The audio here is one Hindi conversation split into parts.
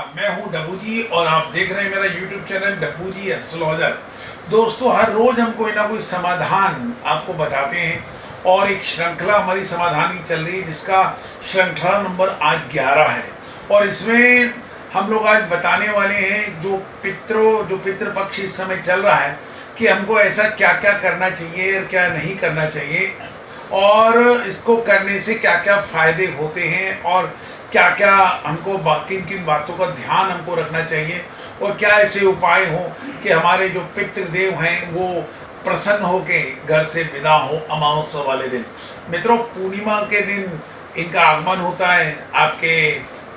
मैं हूं डब्बू जी और आप देख रहे हैं मेरा यूट्यूब चैनल डब्बू जी एस्ट्रोलॉजर। दोस्तों, हर रोज हम कोई ना कोई समाधान आपको बताते हैं और एक श्रृंखला हमारी समाधान की चल रही है जिसका श्रृंखला नंबर आज 11 है। और इसमें हम लोग आज बताने वाले हैं जो पितृपक्ष इस समय चल रहा है कि हमको ऐसा क्या क्या करना चाहिए और क्या नहीं करना चाहिए, और इसको करने से क्या क्या फायदे होते हैं और क्या क्या हमको किन किन बातों का ध्यान हमको रखना चाहिए, और क्या ऐसे उपाय हों कि हमारे जो पितृदेव हैं वो प्रसन्न होके घर से विदा हो अमावस्या वाले दिन। मित्रों, पूर्णिमा के दिन इनका आगमन होता है आपके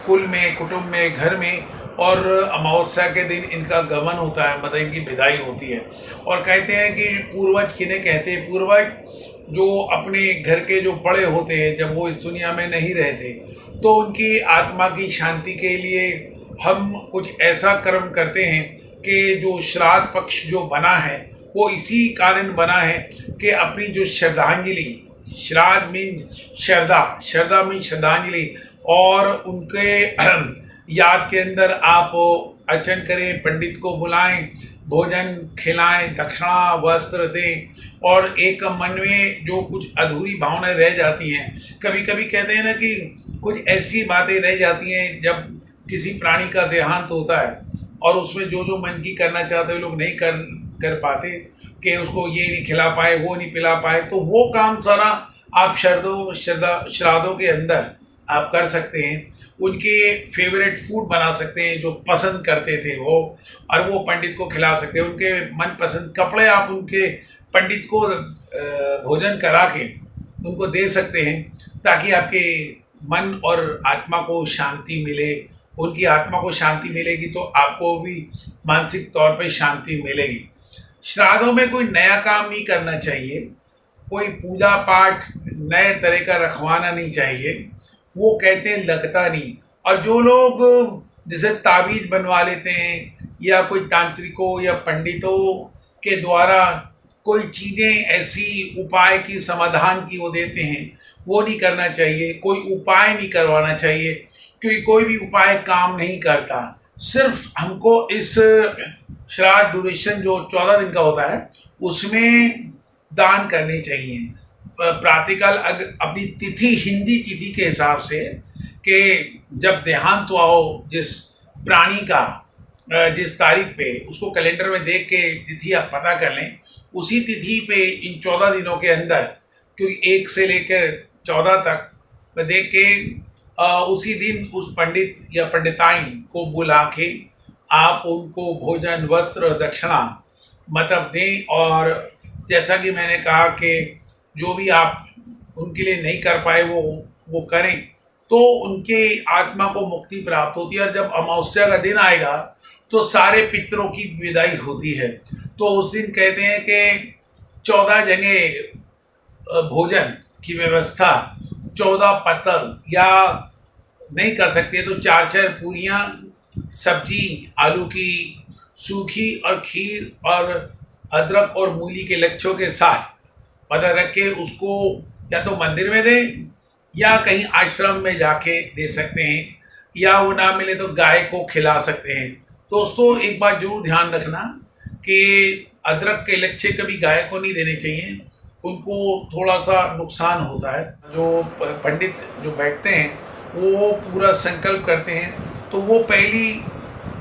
कुल में, कुटुंब में, घर में, और अमावस्या के दिन इनका गमन होता है, मतलब इनकी विदाई होती है। और कहते हैं कि पूर्वज किन्हें कहते हैं, पूर्वज जो अपने घर के जो बड़े होते हैं, जब वो इस दुनिया में नहीं रहते तो उनकी आत्मा की शांति के लिए हम कुछ ऐसा कर्म करते हैं कि जो श्राद्ध पक्ष जो बना है वो इसी कारण बना है कि अपनी जो श्रद्धांजलि, श्राद्ध मीन श्रद्धा, श्रद्धा मीन श्रद्धांजलि, और उनके याद के अंदर आप अर्चन करें, पंडित को बुलाएं, भोजन खिलाएं, दक्षिणा वस्त्र दें, और एक मन में जो कुछ अधूरी भावनाएं रह जाती हैं। कभी कभी कहते हैं ना कि कुछ ऐसी बातें रह जाती हैं जब किसी प्राणी का देहांत होता है और उसमें जो जो मन की करना चाहते हैं लोग नहीं कर पाते, कि उसको ये नहीं खिला पाए, वो नहीं पिला पाए, तो वो काम सारा आप श्राद्धों के अंदर आप कर सकते हैं। उनके फेवरेट फूड बना सकते हैं जो पसंद करते थे वो, और वो पंडित को खिला सकते हैं। उनके मनपसंद कपड़े आप उनके पंडित को भोजन करा के उनको दे सकते हैं, ताकि आपके मन और आत्मा को शांति मिले। उनकी आत्मा को शांति मिलेगी तो आपको भी मानसिक तौर पे शांति मिलेगी। श्राद्धों में कोई नया काम नहीं करना चाहिए, कोई पूजा पाठ नए तरह का रखवाना नहीं चाहिए, वो कहते हैं लगता नहीं। और जो लोग जैसे ताबीज बनवा लेते हैं या कोई तांत्रिकों या पंडितों के द्वारा कोई चीज़ें ऐसी उपाय की समाधान की वो देते हैं, वो नहीं करना चाहिए। कोई उपाय नहीं करवाना चाहिए, क्योंकि कोई भी उपाय काम नहीं करता। सिर्फ हमको इस श्राद्ध ड्यूरेशन जो 14 दिन का होता है उसमें दान करने चाहिए। प्रातःकाल अपनी तिथि, हिंदी तिथि के हिसाब से, कि जब देहांत हुआ हो जिस प्राणी का, जिस तारीख पे, उसको कैलेंडर में देख के तिथि आप पता कर लें। उसी तिथि पे इन 14 दिनों के अंदर, क्योंकि 1 से लेकर 14 तक देख के उसी दिन उस पंडित या पंडिताइन को बुला के आप उनको भोजन, वस्त्र, दक्षिणा मतलब दें। और जैसा कि मैंने कहा कि जो भी आप उनके लिए नहीं कर पाए वो करें, तो उनके आत्मा को मुक्ति प्राप्त होती है। और जब अमावस्या का दिन आएगा तो सारे पितरों की विदाई होती है। तो उस दिन कहते हैं कि 14 जगह भोजन की व्यवस्था, 14 पत्तल, या नहीं कर सकते तो 4-4 पूरियाँ, सब्जी आलू की सूखी और खीर, और अदरक और मूली के लच्छों के साथ पता रख के उसको या तो मंदिर में दें या कहीं आश्रम में जाके दे सकते हैं, या वो ना मिले तो गाय को खिला सकते हैं। दोस्तों, एक बात जरूर ध्यान रखना कि अदरक के लच्छे कभी गाय को नहीं देने चाहिए, उनको थोड़ा सा नुकसान होता है। जो पंडित जो बैठते हैं वो पूरा संकल्प करते हैं, तो वो पहली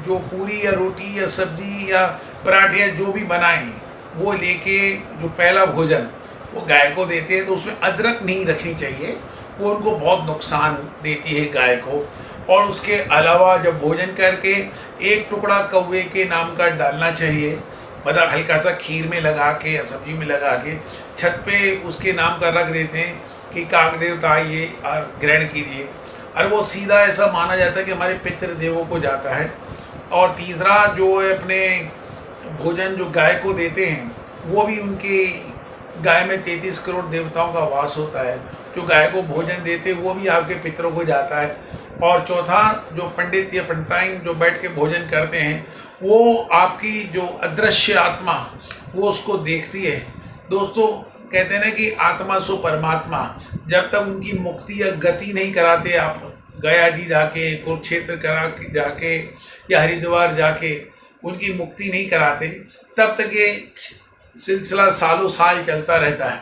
जो पूरी या रोटी या सब्जी या पराठे या जो भी बनाएं वो लेके जो पहला भोजन वो गाय को देते हैं। तो उसमें अदरक नहीं रखनी चाहिए, वो उनको बहुत नुकसान देती है गाय को। और उसके अलावा जब भोजन करके 1 टुकड़ा कौवे के नाम का डालना चाहिए, मतलब हल्का सा खीर में लगा के या सब्जी में लगा के छत पे उसके नाम का रख देते हैं कि काक देवता आइए और ग्रहण कीजिए। और वो सीधा ऐसा माना जाता है कि हमारे पितृदेवों को जाता है। और तीसरा जो है, अपने भोजन जो गाय को देते हैं वो भी उनके, गाय में 33 करोड़ देवताओं का वास होता है, जो गाय को भोजन देते हैं वो भी आपके पितरों को जाता है। और चौथा, जो पंडित या पंडिताइन जो बैठ के भोजन करते हैं वो आपकी जो अदृश्य आत्मा वो उसको देखती है। दोस्तों, कहते हैं ना कि आत्मा सो परमात्मा, जब तक उनकी मुक्ति या गति नहीं कराते आप गया जी जाके, कुरुक्षेत्र करा के जाके या हरिद्वार जाके उनकी मुक्ति नहीं कराते, तब तक ये सिलसिला सालों साल चलता रहता है।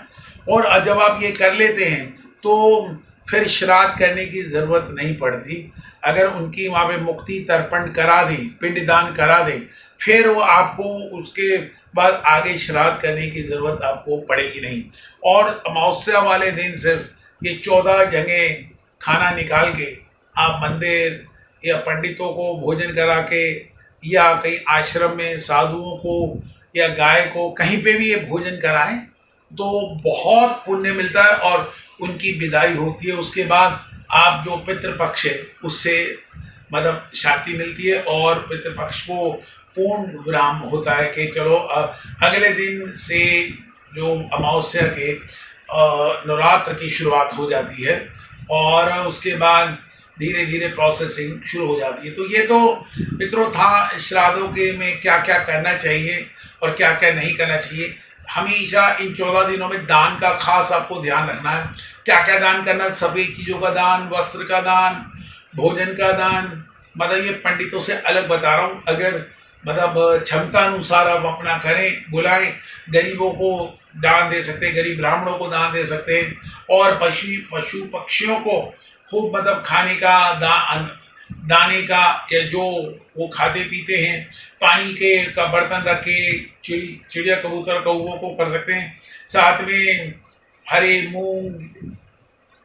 और जब आप ये कर लेते हैं तो फिर श्राद्ध करने की ज़रूरत नहीं पड़ती। अगर उनकी वहाँ पे मुक्ति तर्पण करा दें, पिंडदान करा दें, फिर वो आपको उसके बाद आगे श्राद्ध करने की ज़रूरत आपको पड़ेगी नहीं। और अमावस्या वाले दिन सिर्फ ये 14 जगह खाना निकाल के आप मंदिर या पंडितों को भोजन करा के या कहीं आश्रम में साधुओं को या गाय को कहीं पे भी ये भोजन कराएं तो बहुत पुण्य मिलता है और उनकी विदाई होती है। उसके बाद आप जो पितृपक्ष है उससे मतलब शांति मिलती है और पितृपक्ष को पूर्ण विराम होता है कि चलो अगले दिन से जो अमावस्या के नवरात्र की शुरुआत हो जाती है और उसके बाद धीरे धीरे प्रोसेसिंग शुरू हो जाती है। तो ये तो मित्रों था श्राद्धों के में क्या क्या करना चाहिए और क्या क्या नहीं करना चाहिए। हमेशा इन 14 दिनों में दान का खास आपको ध्यान रखना है। क्या क्या दान करना है? सभी चीज़ों का दान, वस्त्र का दान, भोजन का दान। मतलब ये पंडितों से अलग बता रहा हूँ। अगर मतलब क्षमता अनुसार आप अपना करें, बुलाएं, गरीबों को दान दे सकते हैं, गरीब ब्राह्मणों को दान दे सकते हैं और पशु पक्षियों को खूब मतलब खाने का दाने का या जो वो खाते पीते हैं, पानी के का बर्तन रख के चिड़िया कबूतर कौवों को कर सकते हैं। साथ में हरे मूंग,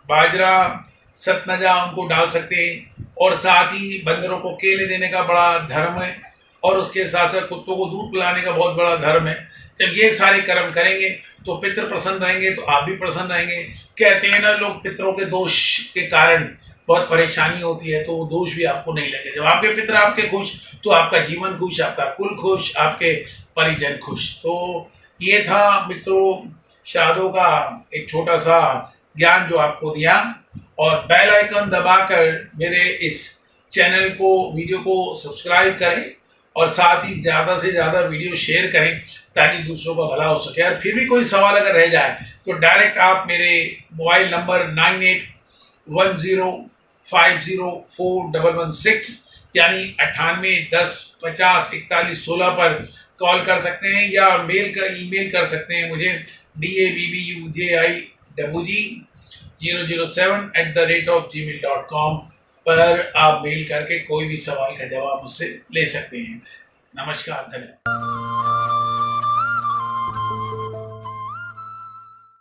बाजरा, सतनजा उनको डाल सकते हैं और साथ ही बंदरों को केले देने का बड़ा धर्म है और उसके साथ साथ कुत्तों को दूध पिलाने का बहुत बड़ा धर्म है। जब ये सारे कर्म करेंगे तो पितृ प्रसन्न रहेंगे तो आप भी प्रसन्न रहेंगे। कहते हैं ना लोग, पितरों के दोष के कारण बहुत परेशानी होती है, तो वो दोष भी आपको नहीं लगे। जब आपके पितर आपके खुश तो आपका जीवन खुश, आपका कुल खुश, आपके परिजन खुश। तो ये था मित्रों श्राद्धों का एक छोटा सा ज्ञान जो आपको दिया। और बेल आइकन दबाकर मेरे इस चैनल को, वीडियो को सब्सक्राइब करें और साथ ही ज़्यादा से ज़्यादा वीडियो शेयर करें ताकि दूसरों का भला हो सके। और फिर भी कोई सवाल अगर रह जाए तो डायरेक्ट आप मेरे मोबाइल नंबर 9810504116 यानी 9810504116 पर कॉल कर सकते हैं या ईमेल कर सकते हैं मुझे dabbujai007@gmail.com पर आप मेल करके कोई भी सवाल का जवाब मुझसे ले सकते हैं। नमस्कार, धन्यवाद।